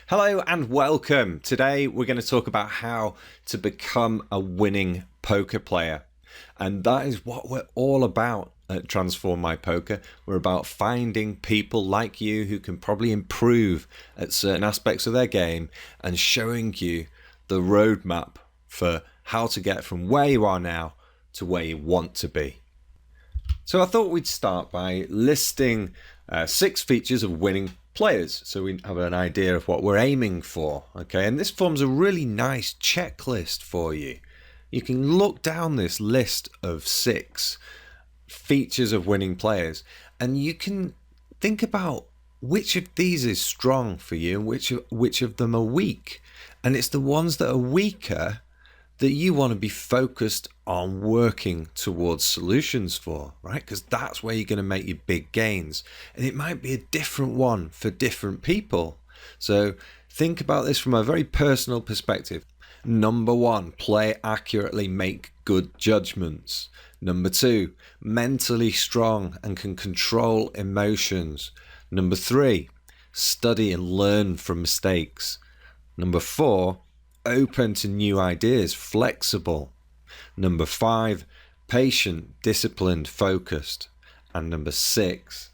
Hello and welcome. Today we're going to talk about how to become a winning poker player. And that is what we're all about at Transform My Poker. We're about finding people like you who can probably improve at certain aspects of their game and showing you the roadmap for how to get from where you are now to where you want to be. So I thought we'd start by listing 6 features of winning players, so we have an idea of what we're aiming for. Okay, and this forms a really nice checklist for you. You can look down this list of 6 features of winning players, and you can think about which of these is strong for you and which of them are weak. And it's the ones that are weaker that you want to be focused on working towards solutions for, right? Because that's where you're going to make your big gains. And it might be a different one for different people. So think about this from a very personal perspective. Number 1, play accurately, make good judgments. Number 2, mentally strong and can control emotions. Number 3, study and learn from mistakes. Number 4, open to new ideas, flexible. Number 5, patient, disciplined, focused. And number 6,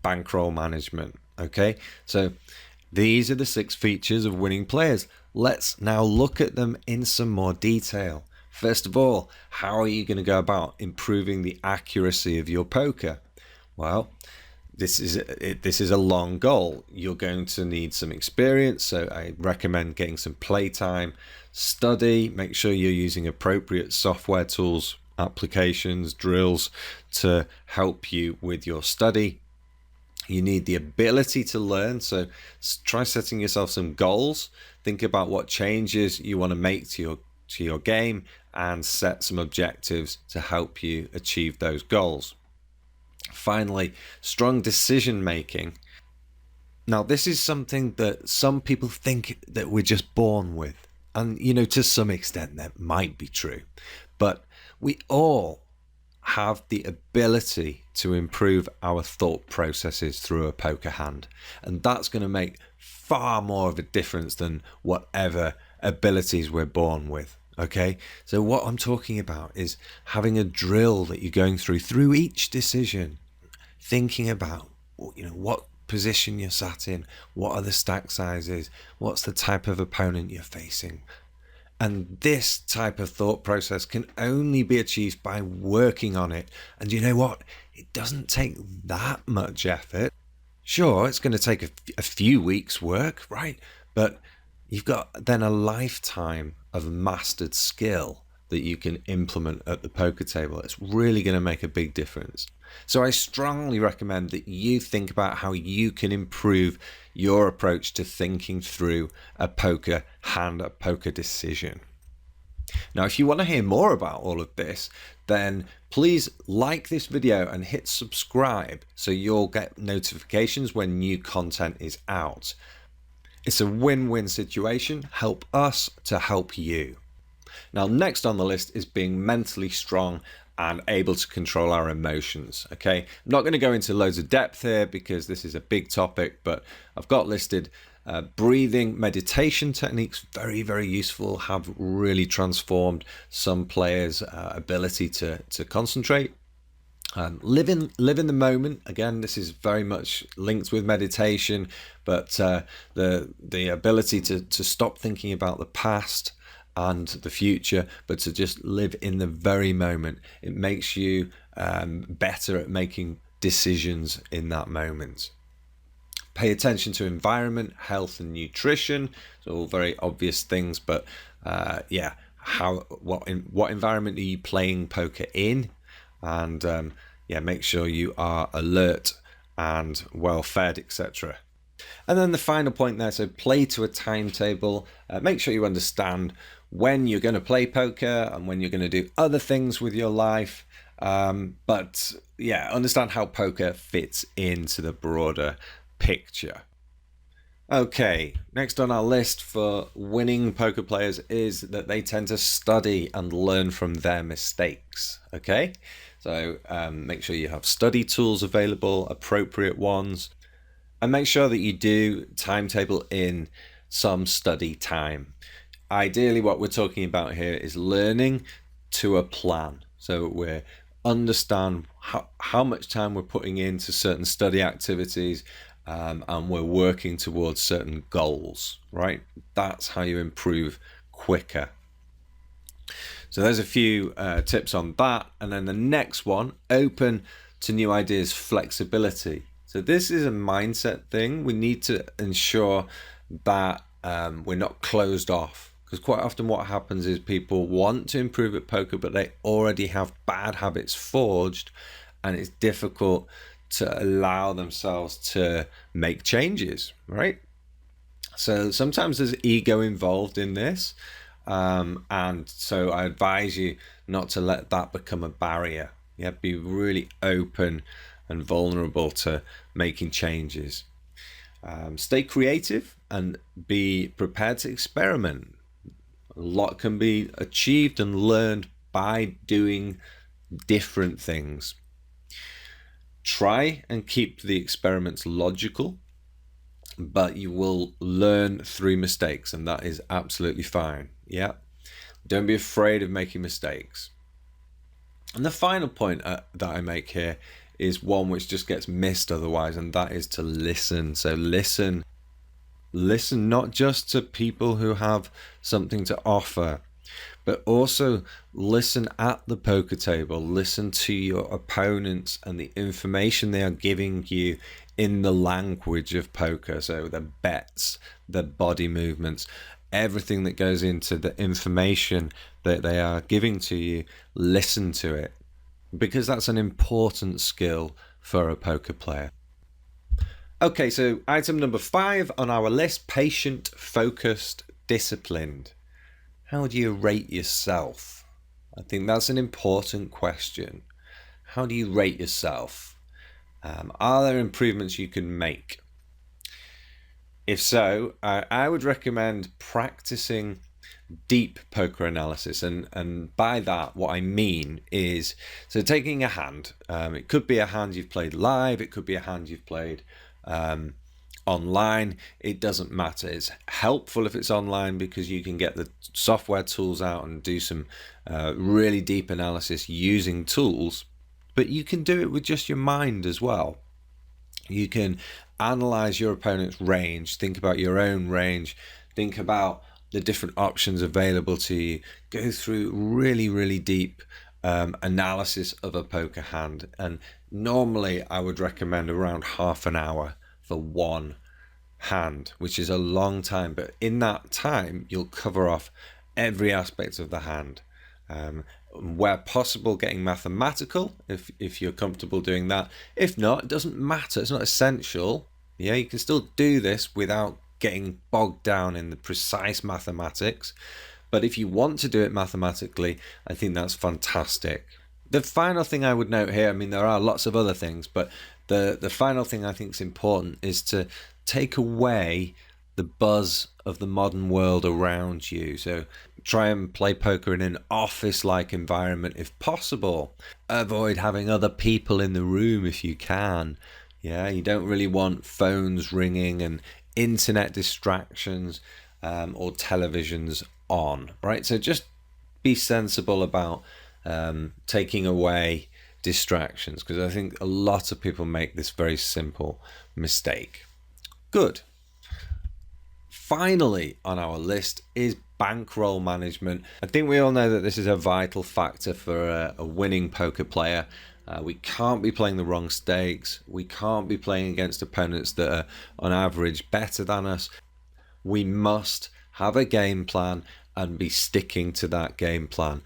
bankroll management. Okay, so these are the 6 features of winning players. Let's now look at them in some more detail. First of all, how are you going to go about improving the accuracy of your poker? Well, this is a long goal. You're going to need some experience, so I recommend getting some playtime, study, make sure you're using appropriate software tools, applications, drills to help you with your study. You need the ability to learn, so try setting yourself some goals. Think about what changes you want to make to your game and set some objectives to help you achieve those goals. Finally, strong decision making. Now, this is something that some people think that we're just born with. And, to some extent that might be true. But we all have the ability to improve our thought processes through a poker hand. And that's going to make far more of a difference than whatever abilities we're born with. Okay, so what I'm talking about is having a drill that you're going through each decision, thinking about, what position you're sat in, what are the stack sizes, what's the type of opponent you're facing. And this type of thought process can only be achieved by working on it. And you know what? It doesn't take that much effort. Sure, it's going to take a few weeks' work, right? But you've got then a lifetime of mastered skill that you can implement at the poker table. It's really going to make a big difference. So I strongly recommend that you think about how you can improve your approach to thinking through a poker hand, a poker decision. Now, if you want to hear more about all of this, then please like this video and hit subscribe so you'll get notifications when new content is out. It's a win-win situation. Help us to help you. Now, next on the list is being mentally strong and able to control our emotions. Okay, I'm not going to go into loads of depth here because this is a big topic, but I've got listed breathing, meditation techniques, very, very useful, have really transformed some players' ability to concentrate. Live in the moment. Again, this is very much linked with meditation, but the ability to stop thinking about the past and the future, but to just live in the very moment. It makes you better at making decisions in that moment. Pay attention to environment, health and nutrition. So all very obvious things, but what environment are you playing poker in? And make sure you are alert and well fed, etc. And then the final point there, so play to a timetable. Make sure you understand when you're going to play poker and when you're going to do other things with your life. But understand how poker fits into the broader picture. Okay, next on our list for winning poker players is that they tend to study and learn from their mistakes. Okay, so make sure you have study tools available, appropriate ones, and make sure that you do timetable in some study time. Ideally, what we're talking about here is learning to a plan. So we understand how much time we're putting into certain study activities, and we're working towards certain goals, right? That's how you improve quicker. So there's a few tips on that. And then the next one, open to new ideas, flexibility. So this is a mindset thing. We need to ensure that we're not closed off, because quite often what happens is people want to improve at poker, but they already have bad habits forged, and it's difficult to allow themselves to make changes, right? So sometimes there's ego involved in this. And so I advise you not to let that become a barrier. Yeah, be really open and vulnerable to making changes. Stay creative and be prepared to experiment. A lot can be achieved and learned by doing different things. Try and keep the experiments logical, but you will learn through mistakes, and that is absolutely fine. Yeah, don't be afraid of making mistakes. And the final point that I make here is one which just gets missed otherwise, and that is to listen. So listen not just to people who have something to offer, but also listen at the poker table. Listen to your opponents and the information they are giving you in the language of poker. So the bets, the body movements, everything that goes into the information that they are giving to you, listen to it, because that's an important skill for a poker player. Okay, so item number 5 on our list, patient, focused, disciplined. How do you rate yourself? I think that's an important question. How do you rate yourself? Are there improvements you can make? If so, I would recommend practicing deep poker analysis. And by that, what I mean is, so taking a hand, it could be a hand you've played live, it could be a hand you've played online. It doesn't matter. It's helpful if it's online because you can get the software tools out and do some really deep analysis using tools, but you can do it with just your mind as well. You can analyze your opponent's range, think about your own range, think about the different options available to you, go through really, really deep analysis of a poker hand. And normally I would recommend around half an hour for one hand, which is a long time, but in that time you'll cover off every aspect of the hand. Where possible, getting mathematical if you're comfortable doing that. If not, it doesn't matter, it's not essential. Yeah, you can still do this without getting bogged down in the precise mathematics, but if you want to do it mathematically, I think that's fantastic. The final thing I would note here, I mean there are lots of other things, but the final thing I think is important is to take away the buzz of the modern world around you. So try and play poker in an office-like environment if possible. Avoid having other people in the room if you can. Yeah, you don't really want phones ringing and internet distractions or televisions on, right? So just be sensible about taking away distractions, because I think a lot of people make this very simple mistake. Good. Finally on our list is bankroll management. I think we all know that this is a vital factor for a winning poker player. We can't be playing the wrong stakes. We can't be playing against opponents that are on average better than us. We must have a game plan and be sticking to that game plan.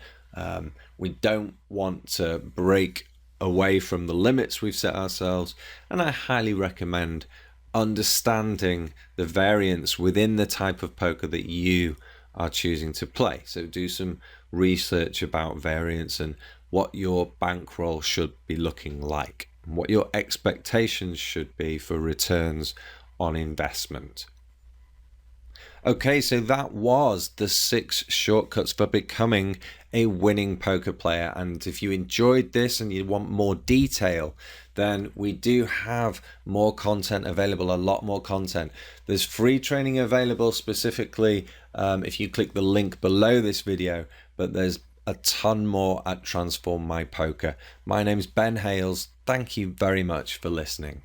We don't want to break away from the limits we've set ourselves, and I highly recommend understanding the variance within the type of poker that you are choosing to play. So do some research about variance and what your bankroll should be looking like, and what your expectations should be for returns on investment. Okay, so that was the 6 shortcuts for becoming a winning poker player. And if you enjoyed this and you want more detail, then we do have more content available, a lot more content. There's free training available specifically if you click the link below this video, but there's a ton more at Transform My Poker. My name's Ben Hales. Thank you very much for listening.